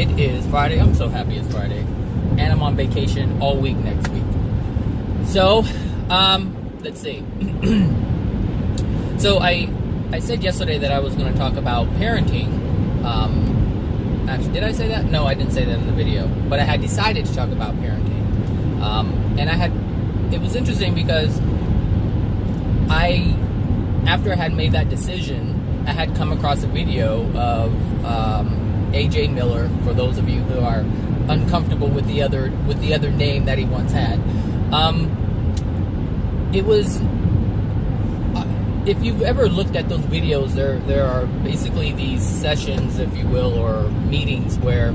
It is Friday. I'm so happy it's Friday. And I'm on vacation all week next week. So, let's see. So I said yesterday that I was going to talk about parenting. Actually, did I say that? No, I didn't say that in the video. But I had decided to talk about parenting. It was interesting because after I had made that decision, I had come across a video of A.J. Miller, for those of you who are uncomfortable with the other name that he once had. It was, if you've ever looked at those videos, there are basically these sessions, if you will, or meetings where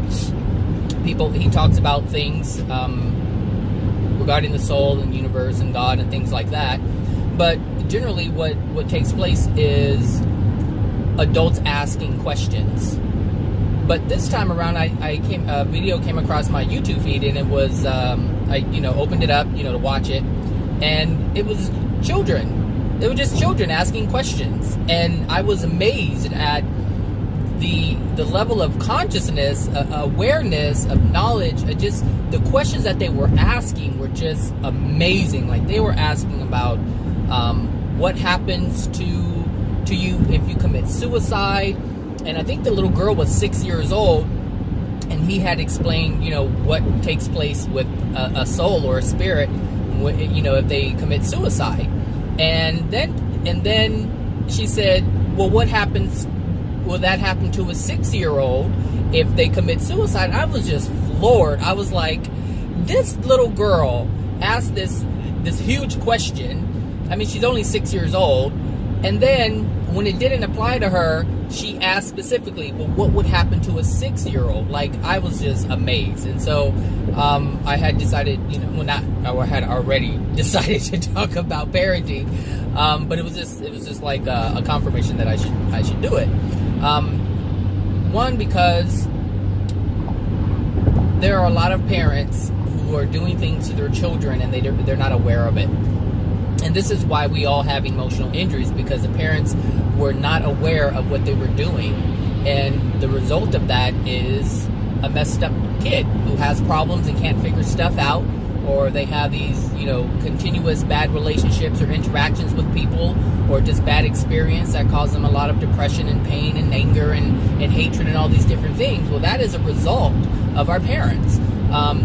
he talks about things regarding the soul and universe and God and things like that. But generally what takes place is adults asking questions. But this time around, a video came across my YouTube feed, and it was, I opened it up, to watch it, and it was children. They were just children asking questions, and I was amazed at the level of consciousness, awareness, of knowledge. Just the questions that they were asking were just amazing. Like, they were asking about what happens to you if you commit suicide. And I think the little girl was 6 years old, and he had explained, what takes place with a soul or a spirit, if they commit suicide. And then she said, well, what happens? Will that happen to a 6-year-old if they commit suicide? I was just floored. I was like, this little girl asked this huge question. I mean, she's only 6 years old. And then when it didn't apply to her, she asked specifically, well, what would happen to a 6-year-old? Like, I was just amazed. And so I had decided, I had already decided to talk about parenting. But it was just like a confirmation that I should do it. One, because there are a lot of parents who are doing things to their children and they're not aware of it. And this is why we all have emotional injuries, because the parents were not aware of what they were doing. And the result of that is a messed up kid who has problems and can't figure stuff out, or they have these, continuous bad relationships or interactions with people, or just bad experience that cause them a lot of depression and pain and anger and hatred and all these different things. Well, that is a result of our parents.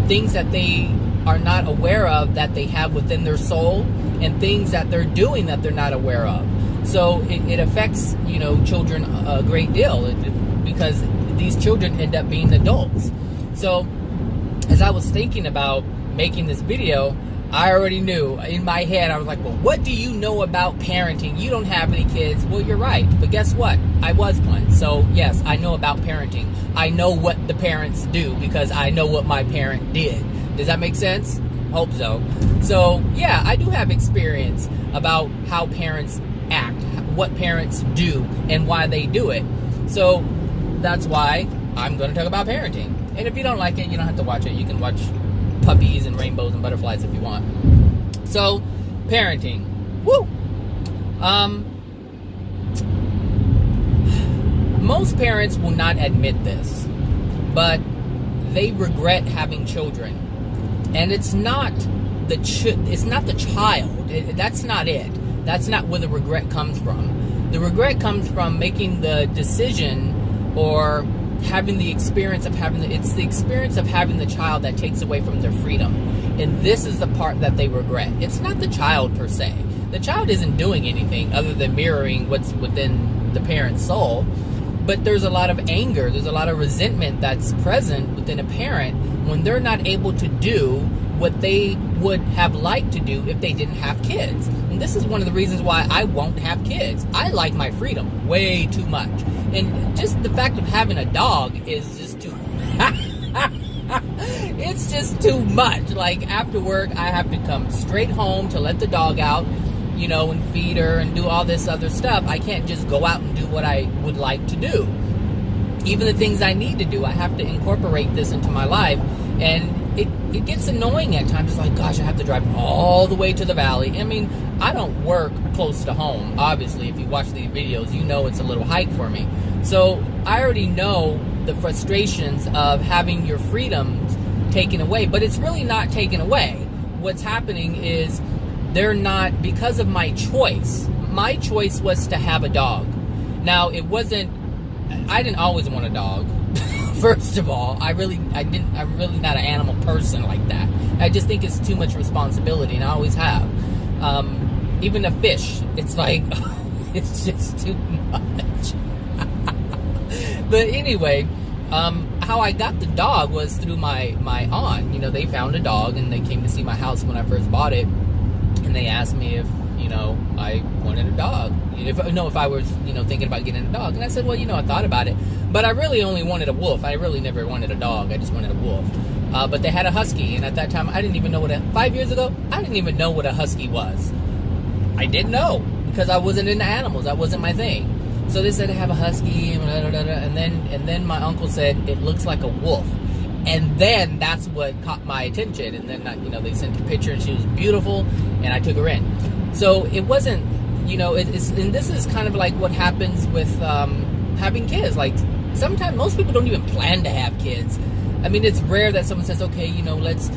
Things that they are not aware of that they have within their soul, and things that they're doing that they're not aware of. So it affects, children a great deal, because these children end up being adults. So as I was thinking about making this video, I already knew in my head, I was like, well, what do you know about parenting? You don't have any kids. Well, you're right. But guess what? I was one. So yes, I know about parenting. I know what the parents do because I know what my parent did. Does that make sense? Hope so. So yeah, I do have experience about how parents act, what parents do, and why they do it. So that's why I'm going to talk about parenting. And if you don't like it, you don't have to watch it. You can watch puppies and rainbows and butterflies if you want. So, parenting. Woo! Most parents will not admit this, but they regret having children. And it's not the child. That's not it. That's not where the regret comes from. The regret comes from making the decision or having the experience of it's the experience of having the child that takes away from their freedom. And this is the part that they regret. It's not the child per se. The child isn't doing anything other than mirroring what's within the parent's soul. But there's a lot of anger, there's a lot of resentment that's present within a parent when they're not able to do what they would have liked to do if they didn't have kids. And this is one of the reasons why I won't have kids. I like my freedom way too much. And just the fact of having a dog is just too it's just too much. Like, after work, I have to come straight home to let the dog out, and feed her and do all this other stuff. I can't just go out and do what I would like to do. Even the things I need to do, I have to incorporate this into my life. And it gets annoying at times. It's like, gosh, I have to drive all the way to the valley. I mean, I don't work close to home. Obviously, if you watch these videos, it's a little hike for me. So I already know the frustrations of having your freedoms taken away. But it's really not taken away. What's happening is they're not, because of my choice. My choice was to have a dog. Now, I didn't always want a dog. First of all, I'm really not an animal person like that. I just think it's too much responsibility, and I always have. Even a fish, it's like, it's just too much. But anyway, how I got the dog was through my aunt. You know, they found a dog, and they came to see my house when I first bought it, and they asked me if, you know, I wanted a dog. If I was, you know, thinking about getting a dog. And I said, well, you know, I thought about it. But I really only wanted a wolf. I really never wanted a dog. I just wanted a wolf. But they had a husky. And at that time, I didn't even know 5 years ago, I didn't even know what a husky was. I didn't know. Because I wasn't into animals. That wasn't my thing. So they said I have a husky. And then my uncle said, it looks like a wolf. And then that's what caught my attention. And then, you know, they sent a picture and she was beautiful. And I took her in. So it wasn't, you know, and this is kind of like what happens with having kids. Like, sometimes most people don't even plan to have kids. I mean, it's rare that someone says, okay, you know, let's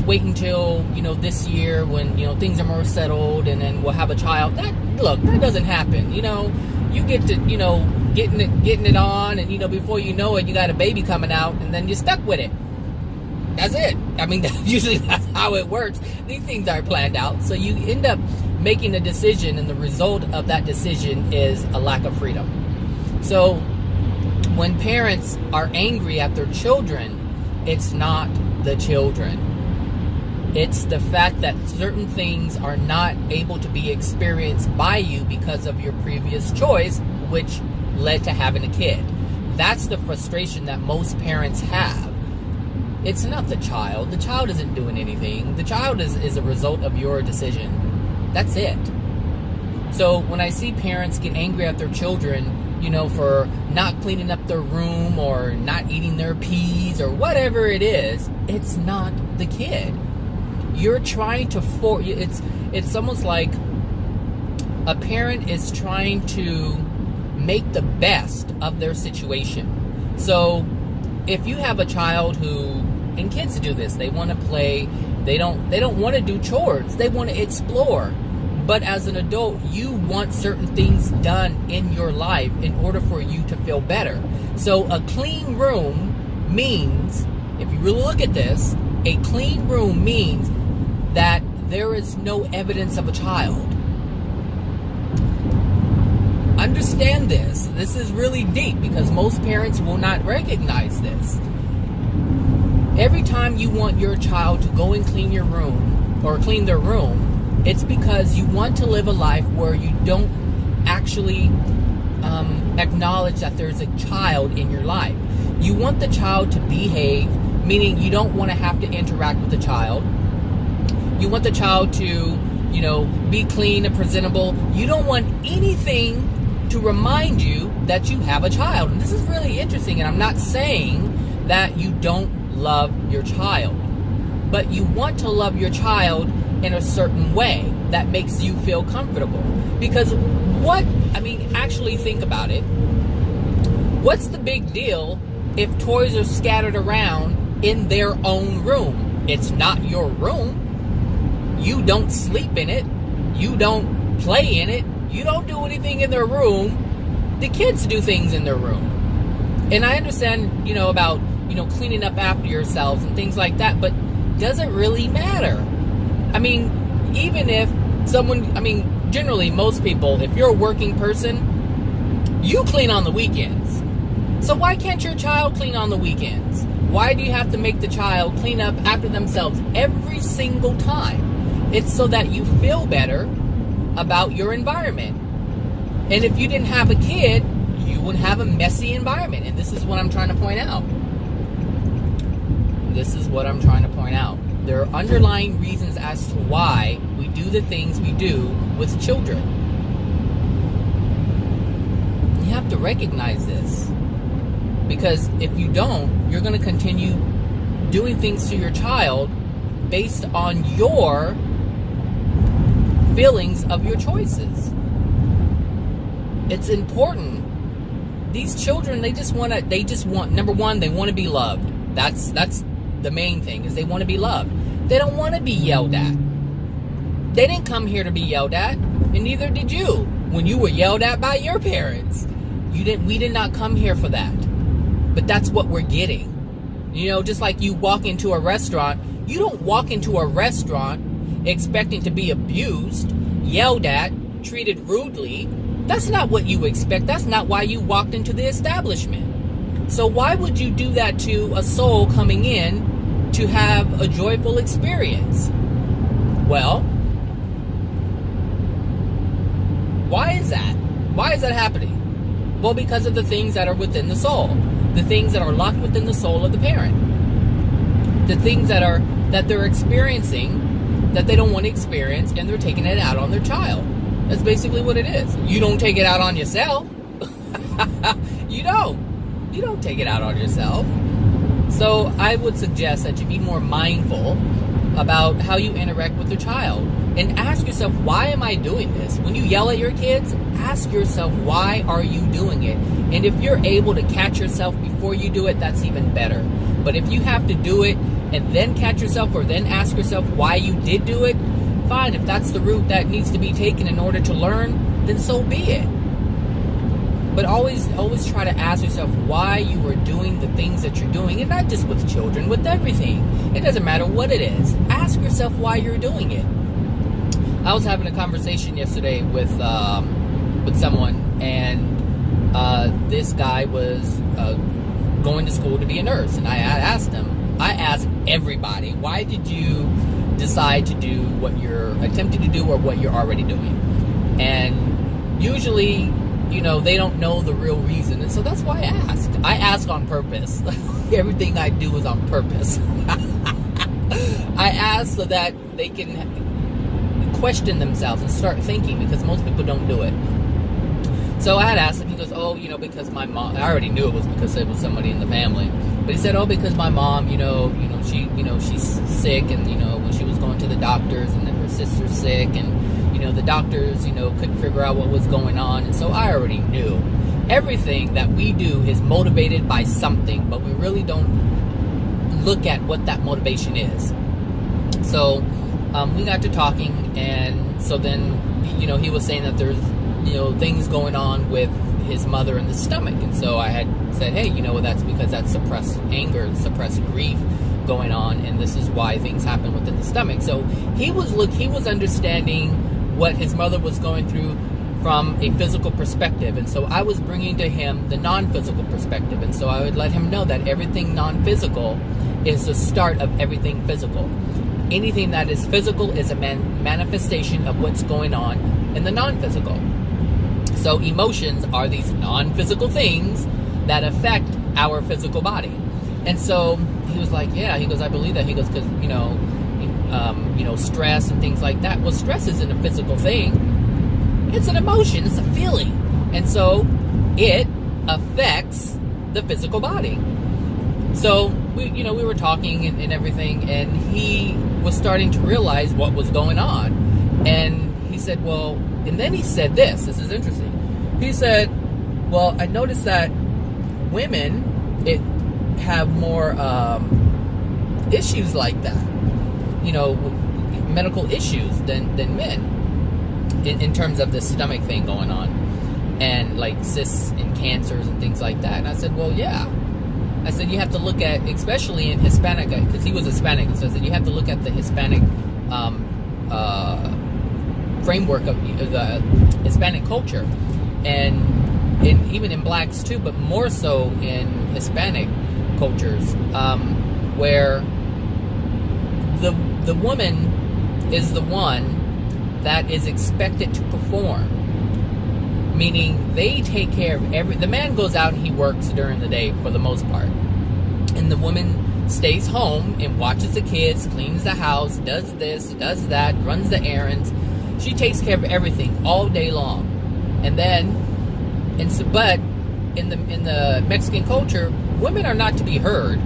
wait until, you know, this year when, you know, things are more settled and then we'll have a child. That doesn't happen. You know, you get to, you know, getting it on, and, you know, before you know it, you got a baby coming out, and then you're stuck with it. That's it. I mean, usually that's how it works. These things are planned out. So you end up making a decision, and the result of that decision is a lack of freedom. So when parents are angry at their children, it's not the children. It's the fact that certain things are not able to be experienced by you because of your previous choice, which led to having a kid. That's the frustration that most parents have. It's not the child. The child isn't doing anything. The child is a result of your decision. That's it. So when I see parents get angry at their children, you know, for not cleaning up their room or not eating their peas or whatever it is, it's not the kid. You're trying to it's almost like a parent is trying to make the best of their situation. So if you have a child who, and kids do this, they want to play, they don't want to do chores, they want to explore. But as an adult, you want certain things done in your life in order for you to feel better. So a clean room means, if you really look at this, a clean room means that there is no evidence of a child. Understand this. This is really deep because most parents will not recognize this. Every time you want your child to go and clean your room or clean their room, it's because you want to live a life where you don't actually acknowledge that there's a child in your life. You want the child to behave, meaning you don't want to have to interact with the child. You want the child to, you know, be clean and presentable. You don't want anything to remind you that you have a child. And this is really interesting, and I'm not saying that you don't love your child, but you want to love your child in a certain way that makes you feel comfortable. Because actually think about it. What's the big deal if toys are scattered around in their own room? It's not your room. You don't sleep in it. You don't play in it. You don't do anything in their room. The kids do things in their room. And I understand, you know, about, you know, cleaning up after yourselves and things like that, but does it really matter? I mean, even if generally most people, if you're a working person, you clean on the weekends. So why can't your child clean on the weekends? Why do you have to make the child clean up after themselves every single time? It's so that you feel better about your environment. And if you didn't have a kid, you would have a messy environment. And this is what I'm trying to point out. There are underlying reasons as to why we do the things we do with children. You have to recognize this. Because if you don't, you're going to continue doing things to your child based on your feelings of your choices. It's important these children, they just want, number one, they want to be loved. That's the main thing, is they want to be loved. They don't want to be yelled at. They didn't come here to be yelled at, and neither did you when you were yelled at by your parents. We did not come here for that. But that's what we're getting. You know, just like you walk into a restaurant, you don't walk into a restaurant expecting to be abused, yelled at, treated rudely. That's not what you expect. That's not why you walked into the establishment. So why would you do that to a soul coming in to have a joyful experience? Well, why is that? Why is that happening? Well, because of the things that are within the soul. The things that are locked within the soul of the parent. The things that they're experiencing that they don't want to experience, and they're taking it out on their child. That's basically what it is. You don't take it out on yourself. You don't take it out on yourself. So I would suggest that you be more mindful about how you interact with your child, and ask yourself, why am I doing this? When you yell at your kids, ask yourself, why are you doing it? And if you're able to catch yourself before you do it, that's even better. But if you have to do it and then catch yourself, or then ask yourself why you did do it, fine. If that's the route that needs to be taken in order to learn, then so be it. But always try to ask yourself why you are doing the things that you're doing, and not just with children, with everything. It doesn't matter what it is. Ask yourself why you're doing it. I was having a conversation yesterday with someone, and this guy was going to school to be a nurse, and I asked everybody, why did you decide to do what you're attempting to do, or what you're already doing? And usually, they don't know the real reason. And so that's why I ask. I ask on purpose. Everything I do is on purpose. I ask so that they can question themselves and start thinking, because most people don't do it. So I had asked him, he goes, because my mom, I already knew it was because it was somebody in the family. But he said, because my mom, she's sick, and, when she was going to the doctors, and then her sister's sick, and, the doctors, couldn't figure out what was going on. And so I already knew. Everything that we do is motivated by something, but we really don't look at what that motivation is. So we got to talking, and so then, he was saying that there's, things going on with his mother in the stomach. And so I had said, hey, that's because that's suppressed anger, suppressed grief going on, and this is why things happen within the stomach. So he was understanding what his mother was going through from a physical perspective. And so I was bringing to him the non-physical perspective. And so I would let him know that everything non-physical is the start of everything physical. Anything that is physical is a manifestation of what's going on in the non-physical. So emotions are these non-physical things that affect our physical body. And so he was like, yeah, he goes, I believe that. He goes, because, stress and things like that. Well, stress isn't a physical thing. It's an emotion. It's a feeling. And so it affects the physical body. So we were talking and everything, and he was starting to realize what was going on. And he said, well, and then he said this is interesting. He said, well, I noticed that women have more issues like that, medical issues than men in terms of the stomach thing going on, and like cysts and cancers and things like that. And I said, well, yeah. I said, you have to look at, especially in Hispanic, because he was Hispanic, so I said, you have to look at the Hispanic framework of the Hispanic culture, and even in blacks too, but more so in Hispanic cultures, where the woman is the one that is expected to perform. Meaning they take care of the man goes out and he works during the day for the most part. And the woman stays home and watches the kids, cleans the house, does this, does that, runs the errands. She takes care of everything all day long. But in the Mexican culture, women are not to be heard.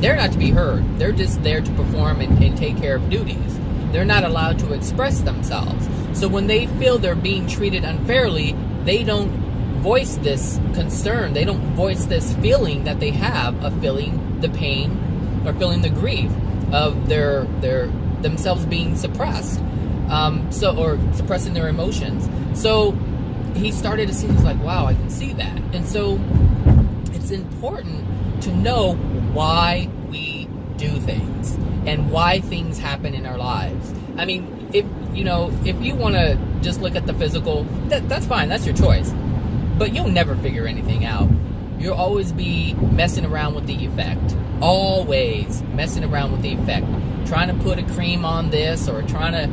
They're not to be heard. They're just there to perform and take care of duties. They're not allowed to express themselves. So when they feel they're being treated unfairly, they don't voice this concern. They don't voice this feeling that they have of feeling the pain or feeling the grief of their themselves being suppressed, or suppressing their emotions. So he started to see, he's like, wow, I can see that. And so it's important to know why we do things and why things happen in our lives. I mean, if you want to just look at the physical, that's fine, that's your choice. But you'll never figure anything out. You'll always be messing around with the effect. Always messing around with the effect. Trying to put a cream on this, or trying to,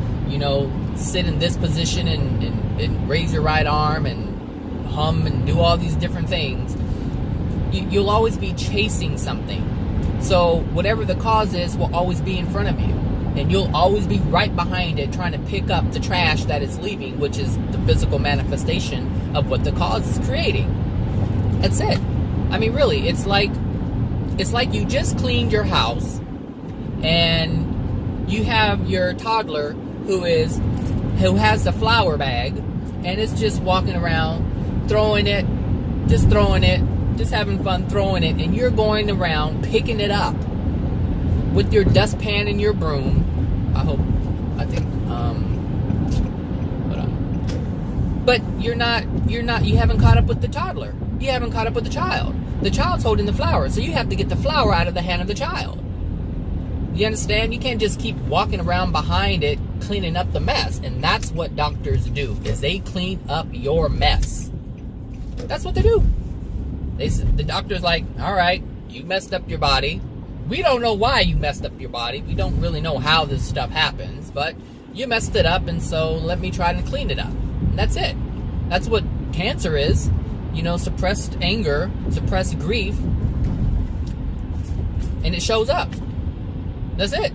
sit in this position and raise your right arm and hum and do all these different things. You'll always be chasing something. So whatever the cause is will always be in front of you. And you'll always be right behind it trying to pick up the trash that it's leaving, which is the physical manifestation of what the cause is creating. That's it. I mean, really, it's like you just cleaned your house and you have your toddler who has the flour bag and is just walking around throwing it, just having fun throwing it, and you're going around picking it up with your dustpan and your broom. Hold on. But you haven't caught up with the toddler. You haven't caught up with the child. The child's holding the flour, so you have to get the flour out of the hand of the child. You understand? You can't just keep walking around behind it, cleaning up the mess. And that's what doctors do, is they clean up your mess. That's what they do. The doctor's like, all right, you messed up your body. We don't know why you messed up your body. We don't really know how this stuff happens, but you messed it up, and so let me try to clean it up. And that's it. That's what cancer is. Suppressed anger, suppressed grief, and it shows up. That's it.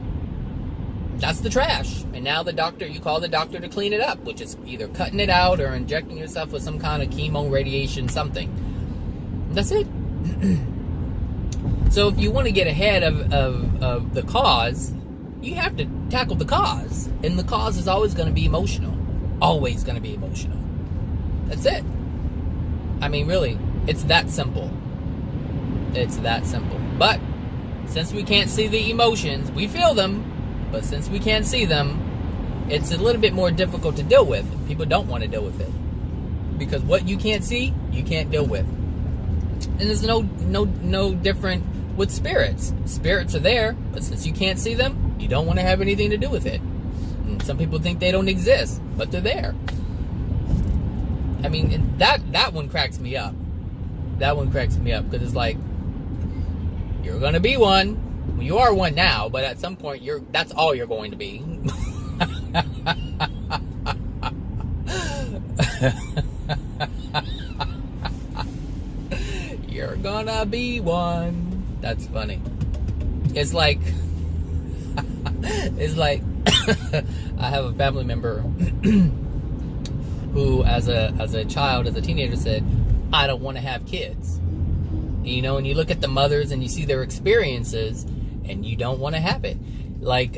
That's the trash. And now you call the doctor to clean it up, which is either cutting it out or injecting yourself with some kind of chemo, radiation, something. That's it. So if you want to get ahead of the cause, you have to tackle the cause. And the cause is always going to be emotional. Always going to be emotional. That's it. I mean, really, it's that simple. It's that simple. But since we can't see the emotions, we feel them. But since we can't see them, it's a little bit more difficult to deal with. People don't want to deal with it. Because what you can't see, you can't deal with. And there's no different with spirits. Spirits are there, but since you can't see them, you don't want to have anything to do with it. And some people think they don't exist, but they're there. I mean, that one cracks me up. That one cracks me up, because it's like, you're going to be one. Well, you are one now, but at some point, that's all you're going to be. You're gonna be one. That's funny. It's like I have a family member who, as a child, as a teenager, said, I don't want to have kids. And you look at the mothers and you see their experiences, and you don't want to have it. Like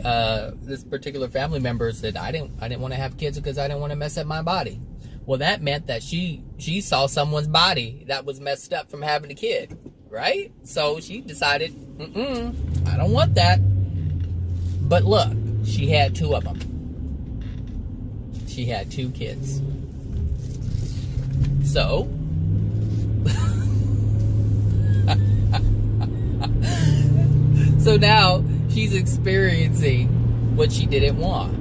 this particular family member said, I didn't want to have kids because I didn't want to mess up my body. Well, that meant that she saw someone's body that was messed up from having a kid, right? So she decided, I don't want that. But look, she had 2 of them. She had 2 kids. So, so now she's experiencing what she didn't want.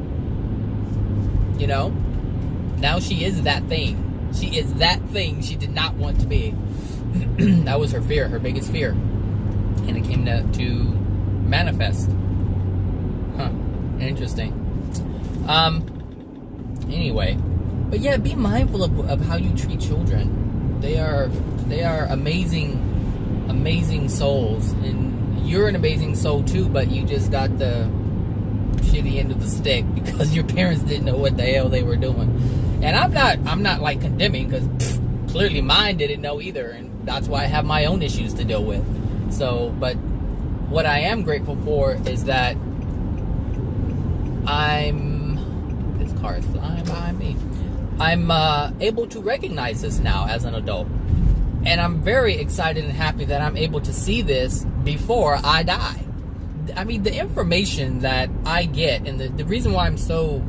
Now she is that thing. She is that thing she did not want to be. That was her fear, her biggest fear. And it came to manifest. Interesting. Anyway. But yeah, be mindful of how you treat children. They are amazing souls. And you're an amazing soul too, but you just got the shitty end of the stick because your parents didn't know what the hell they were doing. And I'm not like condemning, because clearly mine didn't know either, and that's why I have my own issues to deal with. So, but what I am grateful for is that this car is flying by me. I'm able to recognize this now as an adult. And I'm very excited and happy that I'm able to see this before I die. I mean, the information that I get, and the reason why I'm so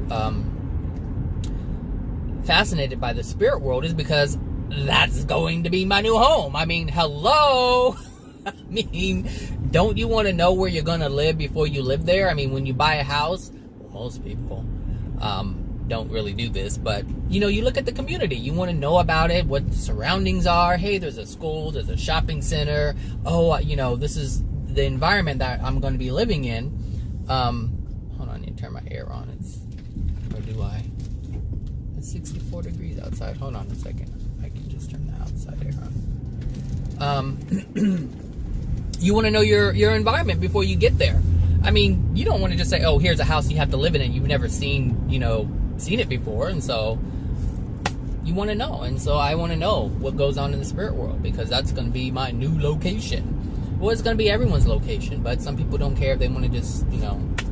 fascinated by the spirit world is because that's going to be my new home. I mean, hello? I mean, don't you want to know where you're going to live before you live there? I mean, when you buy a house, well, most people don't really do this, but you look at the community, you want to know about it, what the surroundings are. Hey, there's a school, there's a shopping center. Oh, this is the environment that I'm going to be living in. Hold on, I need to turn my air on. It's 64 degrees outside. Hold on a second. I can just turn the outside air on. You want to know your environment before you get there. I mean, you don't want to just say, oh, here's a house you have to live in and you've never seen it before, and so you want to know. And so I want to know what goes on in the spirit world, because that's going to be my new location. Well, it's going to be everyone's location, but some people don't care if they want to just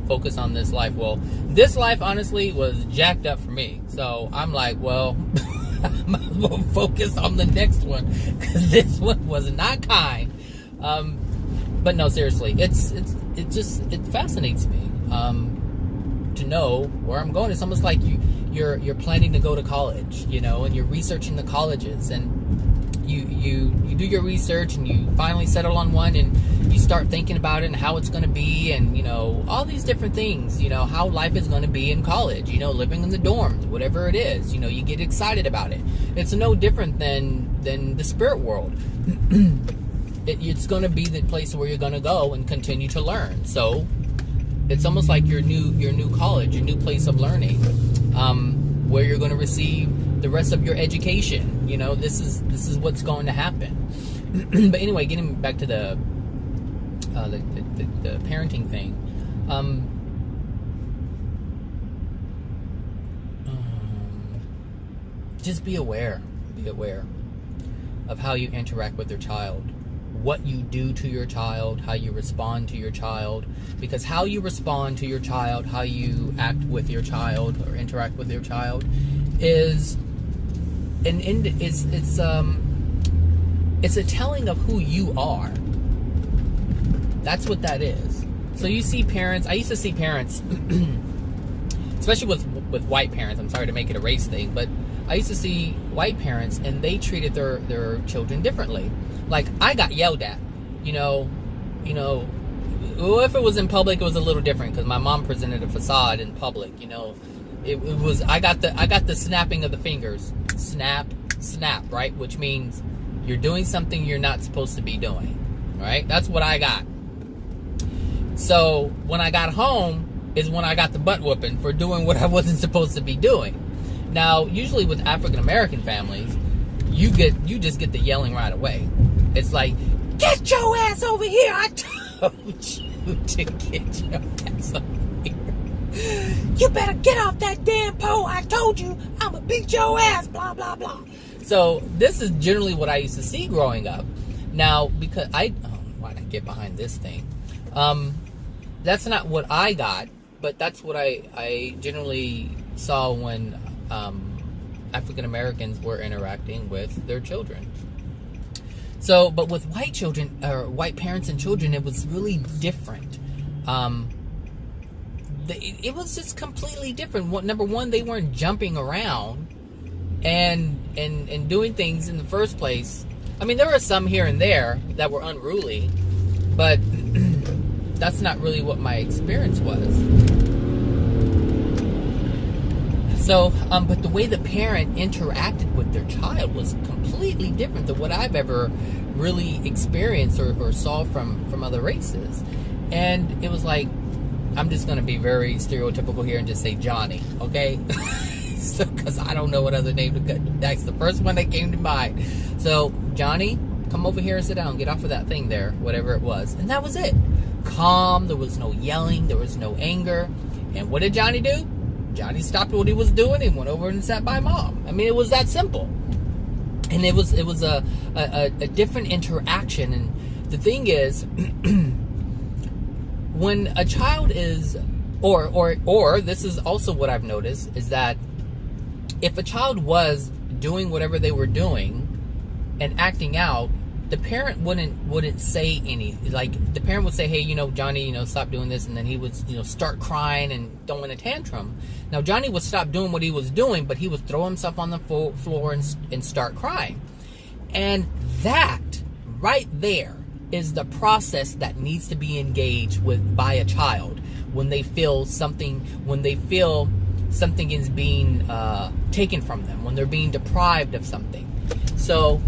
focus on this life. Well, this life honestly was jacked up for me, so I'm like, well, I might as well focus on the next one, because this one was not kind. But no, seriously, it fascinates me to know where I'm going. It's almost like you're planning to go to college, and you're researching the colleges, and you do your research, and you finally settle on one, and you start thinking about it and how it's going to be, and all these different things, how life is going to be in college, living in the dorms, whatever it is, you get excited about it. It's no different than the spirit world. It's going to be the place where you're going to go and continue to learn. So it's almost like your new college, your new place of learning, where you're going to receive the rest of your education. This is what's going to happen. But anyway, getting back to the parenting thing. Just be aware of how you interact with your child, what you do to your child, how you respond to your child, because how you respond to your child, how you act with your child or interact with your child is it's a telling of who you are. That's what that is. So you see parents, I used to see parents, especially with white parents, I'm sorry to make it a race thing, but I used to see white parents, and they treated their children differently. Like, I got yelled at, well, if it was in public, it was a little different, because my mom presented a facade in public, it was, I got the snapping of the fingers, snap, right? Which means you're doing something you're not supposed to be doing, right? That's what I got. So when I got home is when I got the butt whooping for doing what I wasn't supposed to be doing. Now, usually with African American families, you just get the yelling right away. It's like, get your ass over here! I told you to get your ass over here. You better get off that damn pole! I told you I'ma beat your ass! Blah blah blah. So this is generally what I used to see growing up. Now, because why'd I get behind this thing? That's not what I got, but that's what I generally saw when African Americans were interacting with their children. So, but with white children, or white parents and children, it was really different. It was just completely different. Number one, they weren't jumping around and doing things in the first place. I mean, there were some here and there that were unruly, but that's not really what my experience was. So, but the way the parent interacted with their child was completely different than what I've ever really experienced or saw from other races. And it was like, I'm just going to be very stereotypical here and just say Johnny, okay? So, because I don't know what other name to cut. That's the first one that came to mind. So, Johnny, come over here and sit down. Get off of that thing there, whatever it was. And that was it. Calm. There was no yelling. There was no anger. And what did Johnny do? Johnny stopped what he was doing and went over and sat by Mom. I mean, it was that simple. And it was a different interaction. And the thing is, when a child is, or this is also what I've noticed, is that if a child was doing whatever they were doing and acting out, the parent wouldn't say any. Like, the parent would say, hey, Johnny, stop doing this, and then he would, start crying and throwing a tantrum. Now, Johnny would stop doing what he was doing, but he would throw himself on the floor and start crying. And that right there is the process that needs to be engaged with by a child when they feel something is being taken from them, when they're being deprived of something. So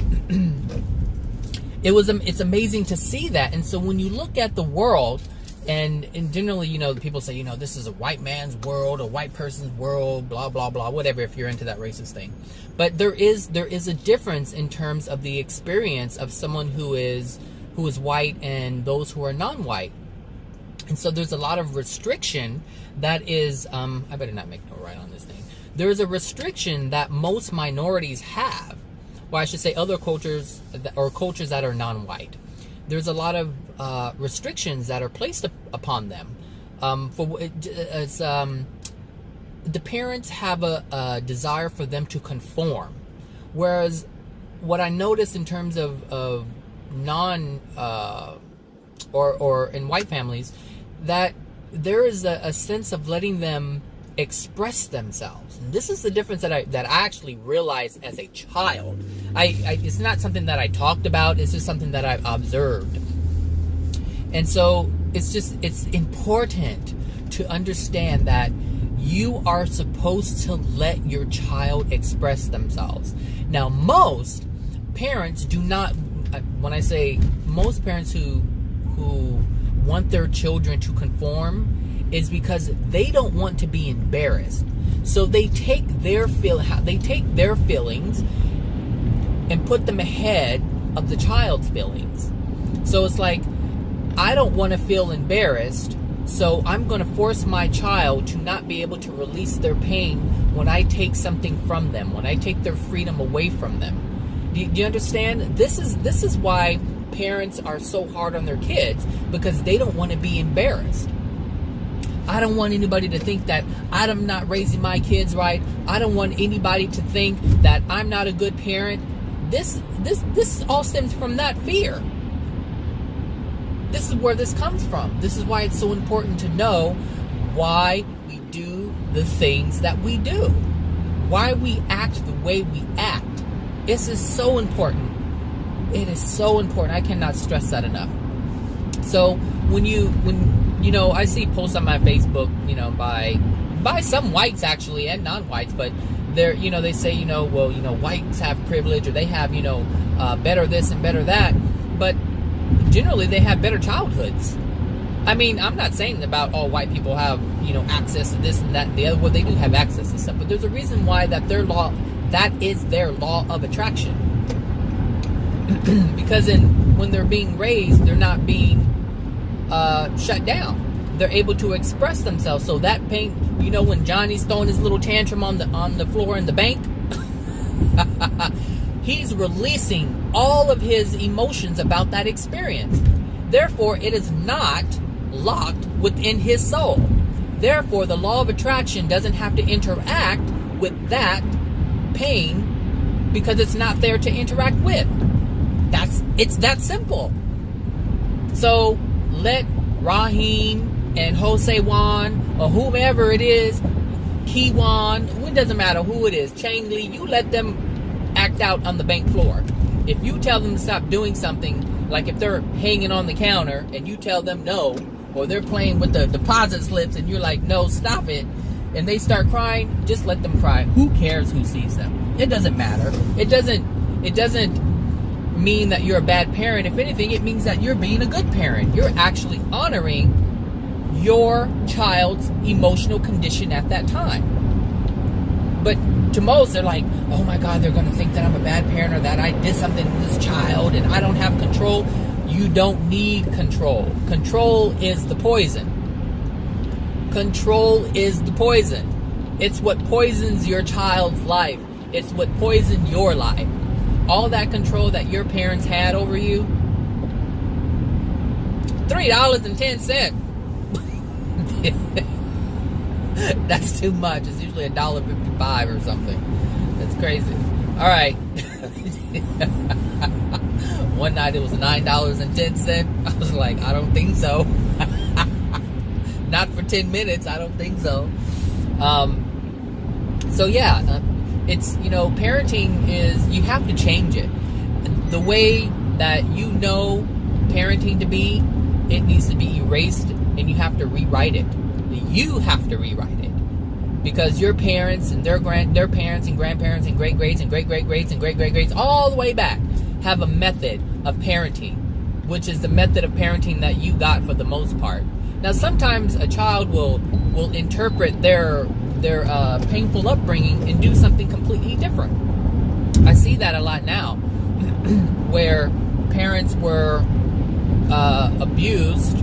it's amazing to see that. And so when you look at the world, and generally, people say, this is a white man's world, a white person's world, blah, blah, blah, whatever, if you're into that racist thing. But there is a difference in terms of the experience of someone who is white and those who are non-white. And so there's a lot of restriction that is, I better not make no right on this thing. There's a restriction that most minorities have. Well, I should say other cultures, or cultures that are non-white. There's a lot of restrictions that are placed upon them. The parents have a desire for them to conform. Whereas what I noticed in terms of or in white families, that there is a sense of letting them express themselves. And this is the difference that I actually realized as a child. It's not something that I talked about. It's just something that I observed. And so it's important to understand that you are supposed to let your child express themselves. Now, most parents do not, when I say most parents who want their children to conform, is because they don't want to be embarrassed. So they take their feelings and put them ahead of the child's feelings. So it's like, I don't want to feel embarrassed, so I'm going to force my child to not be able to release their pain when I take something from them, when I take their freedom away from them. Do you understand? This is why parents are so hard on their kids, because they don't want to be embarrassed. I don't want anybody to think that I'm not raising my kids right. I don't want anybody to think that I'm not a good parent. This all stems from that fear. This is where this comes from. This is why it's so important to know why we do the things that we do. Why we act the way we act. This is so important. It is so important. I cannot stress that enough. So when I see posts on my Facebook, by some whites actually and non-whites, but they say, whites have privilege, or they have, better this and better that, but generally they have better childhoods. I mean, I'm not saying about all white people have, access to this and that and the other. Well, they do have access to stuff, but there's a reason why that is their law of attraction. Because when they're being raised, they're not being shut down. They're able to express themselves. So that pain, when Johnny's throwing his little tantrum on the floor in the bank, he's releasing all of his emotions about that experience. Therefore, it is not locked within his soul. Therefore, the law of attraction doesn't have to interact with that pain, because it's not there to interact with. It's that simple. So let Raheem and Jose Juan, or whomever it is, Kiwan, it doesn't matter who it is, Chang Lee, you let them act out on the bank floor. If you tell them to stop doing something, like if they're hanging on the counter and you tell them no, or they're playing with the deposit slips and you're like, no, stop it, and they start crying, just let them cry. Who cares who sees them? It doesn't matter. It doesn't mean that you're a bad parent. If anything, it means that you're being a good parent. You're actually honoring your child's emotional condition at that time. But to most, they're like, oh my God, they're going to think that I'm a bad parent, or that I did something to this child and I don't have control. You don't need control. Control is the poison. Control is the poison. It's what poisons your child's life. It's what poisoned your life. All that control that your parents had over you, $3.10. That's too much. It's usually $1.55 or something. crazy. All right. One night it was $9.10. I was like, I don't think so. Not for 10 minutes. I don't think so. So yeah, it's, parenting is, you have to change it. The way that parenting to be, it needs to be erased, and you have to rewrite it. You have to rewrite it. Because your parents and their parents and grandparents and great-greats and great-great-greats and great-great-greats all the way back have a method of parenting, which is the method of parenting that you got for the most part. Now, sometimes a child will interpret their painful upbringing and do something completely different. I see that a lot now, where parents were abused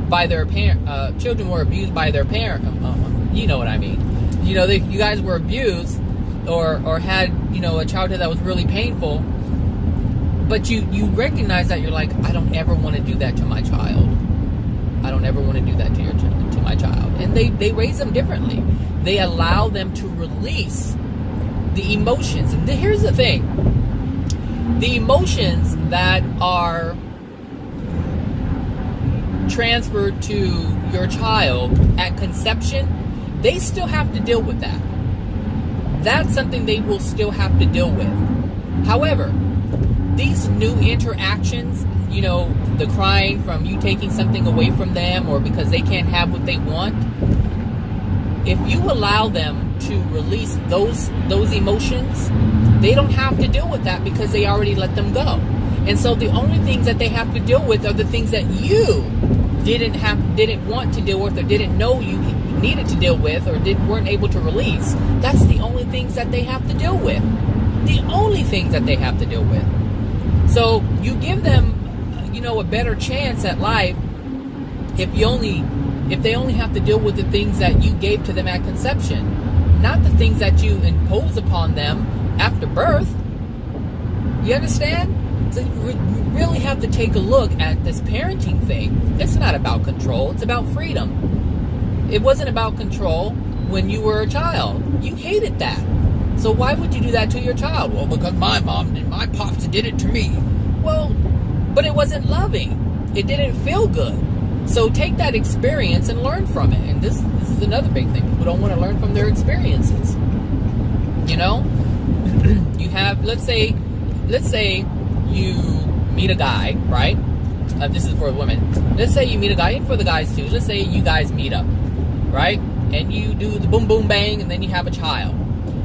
by their children were abused by their parent. You know what I mean? You guys were abused, or had a childhood that was really painful. But you recognize that you're like, I don't ever want to do that to my child. I don't ever want to do that to my child. And they raise them differently. They allow them to release the emotions. And here's the thing. The emotions that are transferred to your child at conception, they still have to deal with that. That's something they will still have to deal with. However, these new interactions, the crying from you taking something away from them, or because they can't have what they want, if you allow them to release those emotions, they don't have to deal with that because they already let them go. And so the only things that they have to deal with are the things that you didn't want to deal with, or didn't know you needed to deal with, or weren't able to release. That's the only things that they have to deal with. The only things that they have to deal with. So you give them, a better chance at life if they only have to deal with the things that you gave to them at conception, not the things that you impose upon them after birth. You understand? So you really have to take a look at this parenting thing. It's not about control. It's about freedom. It wasn't about control when you were a child. You hated that. So why would you do that to your child? Well, because my mom and my pops did it to me. Well, but it wasn't loving. It didn't feel good. So take that experience and learn from it. And this is another big thing. People don't want to learn from their experiences. You have, let's say you meet a guy, right? This is for women. Let's say you meet a guy, and for the guys too. Let's say you guys meet up, right? And you do the boom, boom, bang, and then you have a child.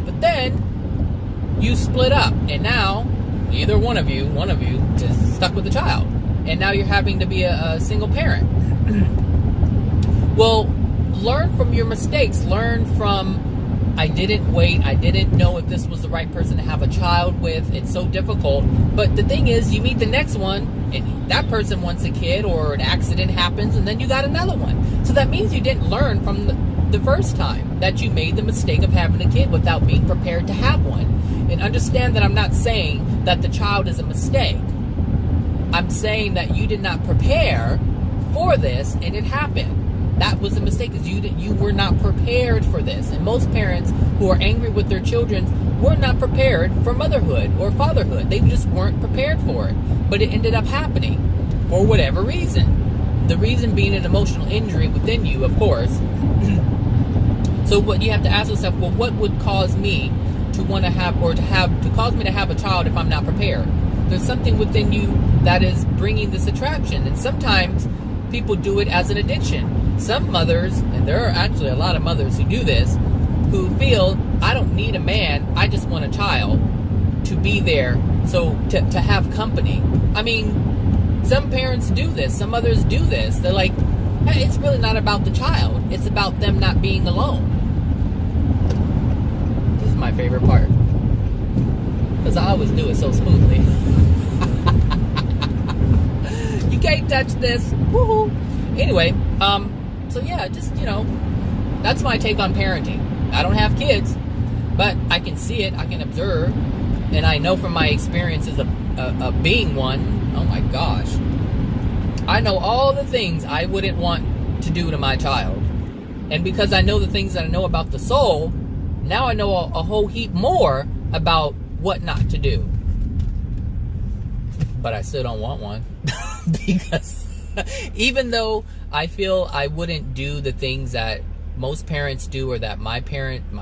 But then you split up, and now either one of you is stuck with a child, and now you're having to be a single parent. Well, learn from your mistakes. Learn from, I didn't wait. I didn't know if this was the right person to have a child with. It's so difficult. But the thing is, you meet the next one, and that person wants a kid, or an accident happens, and then you got another one. So that means you didn't learn from the first time that you made the mistake of having a kid without being prepared to have one. And understand that I'm not saying that the child is a mistake. I'm saying that you did not prepare for this, and it happened. That was a mistake, because you were not prepared for this. And most parents who are angry with their children were not prepared for motherhood or fatherhood. They just weren't prepared for it. But it ended up happening for whatever reason. The reason being an emotional injury within you, of course. So what you have to ask yourself, well, what would cause me to want to have, or to cause me to have a child if I'm not prepared? There's something within you that is bringing this attraction. And sometimes people do it as an addiction. Some mothers, and there are actually a lot of mothers who do this, who feel, I don't need a man, I just want a child to be there, so to have company. I mean, some parents do this, some mothers do this. They're like, hey, it's really not about the child, it's about them not being alone. This is my favorite part, because I always do it so smoothly. You can't touch this. Woohoo! Anyway, so yeah, just, that's my take on parenting. I don't have kids, but I can see it, I can observe, and I know from my experiences of being one, oh my gosh, I know all the things I wouldn't want to do to my child. And because I know the things that I know about the soul, Now I know a whole heap more about what not to do. But I still don't want one. Because even though I feel I wouldn't do the things that most parents do, or that my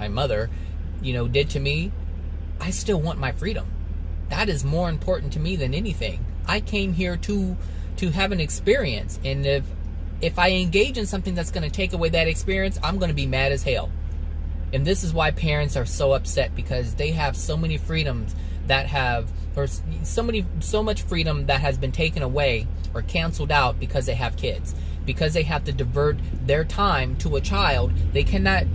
mother, did to me, I still want my freedom. That is more important to me than anything. I came here to have an experience, and if I engage in something that's going to take away that experience, I'm going to be mad as hell. And this is why parents are so upset, because they have so many freedoms so much freedom that has been taken away or canceled out because they have kids. Because they have to divert their time to a child, they cannot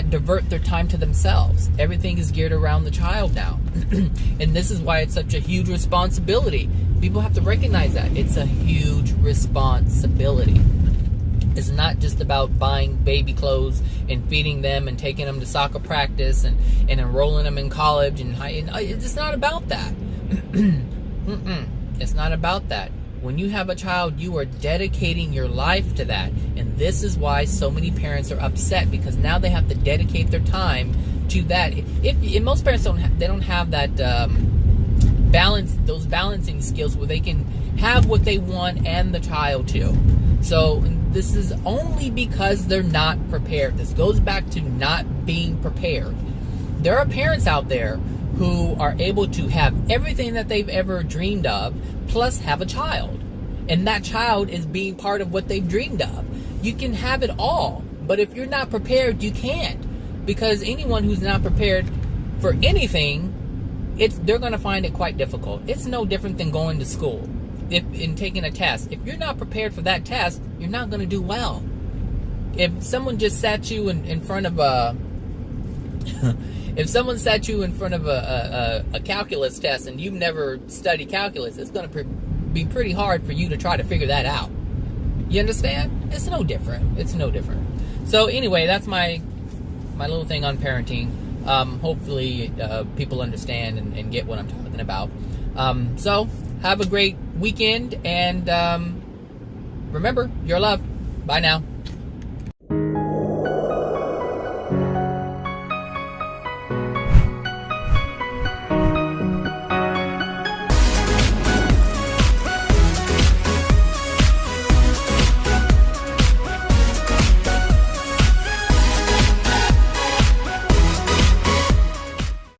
divert their time to themselves. Everything is geared around the child now. And this is why it's such a huge responsibility. People have to recognize that. It's a huge responsibility. It's not just about buying baby clothes and feeding them and taking them to soccer practice and enrolling them in college. And it's not about that. It's not about that. When you have a child, you are dedicating your life to that. And this is why so many parents are upset, because now they have to dedicate their time to that. If most parents don't have that those balancing skills where they can have what they want and the child too. So this is only because they're not prepared. This goes back to not being prepared. There are parents out there who are able to have everything that they've ever dreamed of, plus have a child. And that child is being part of what they've dreamed of. You can have it all, but if you're not prepared, you can't. Because anyone who's not prepared for anything, they're going to find it quite difficult. It's no different than going to school and taking a test. If you're not prepared for that test, you're not going to do well. If someone just sat you in front of a if someone sat you in front of a calculus test and you've never studied calculus, it's going to be pretty hard for you to try to figure that out. You understand? It's no different. It's no different. So anyway, that's my little thing on parenting. Hopefully people understand and get what I'm talking about. So have a great weekend, and remember, you're loved. Bye now.